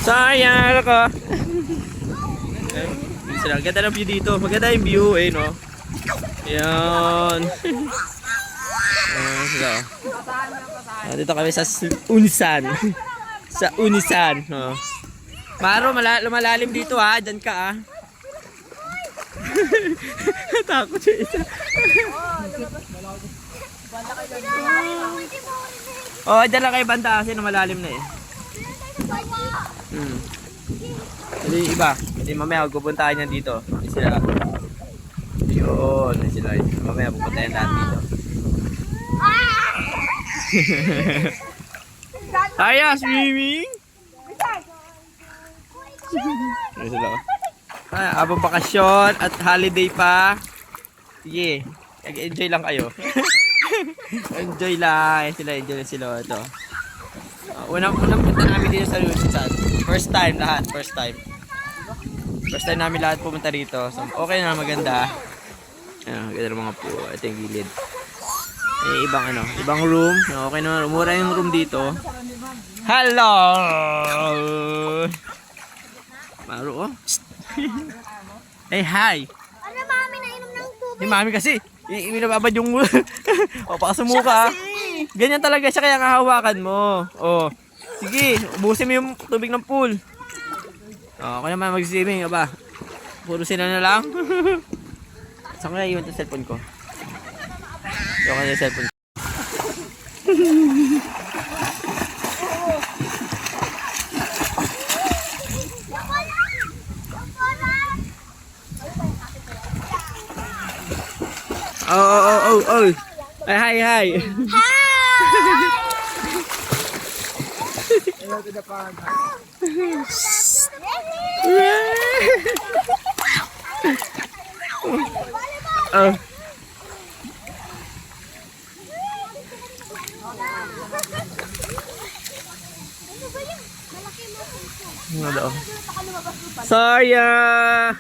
Sayang ako. Ang ganda ng view dito. Maganda yung view eh, no? Yan. Sila. Dito kami sa Unisan. Sa Unisan. Maro, lumalalim dito ha. Diyan ka ha. Takot siya isa. Oh, dyan lang kayo banda kasi lumalalim na eh. Hindi iba. Hindi mamaya pupuntahan yan dito. Hindi sila. Yun. Hindi sila. Mamaya pupuntahan natin dito. Kaya swimming. Hindi sila. Abang bakasyon at holiday pa. Sige. Enjoy lang kayo. Enjoy lang. Enjoy sila. Ito. Unang punta namin dito sa Unisan. First time lahat. First time namin lahat pumunta dito. So, okay na, maganda. Ayan, ganda ng mga po. Ito yung gilid. Ibang room. Okay na, mura yung room dito. Hello! Maro, oh. Hey, hi! Ano, mami, nainom ng tubig? Si mami kasi, inababad yung o, pakasumuka. Ganyan talaga siya, kaya hahawakan mo. O, sige, ubusin mo yung tubig ng pool. Ako naman mag-swimming, aba. Puro sila na lang. Saan ko na iwan yung cellphone ko? Iwan ko na yung cellphone ko. Oh. Hi. Hi! Hello to the pond. Oh. Ano daw? Sayang!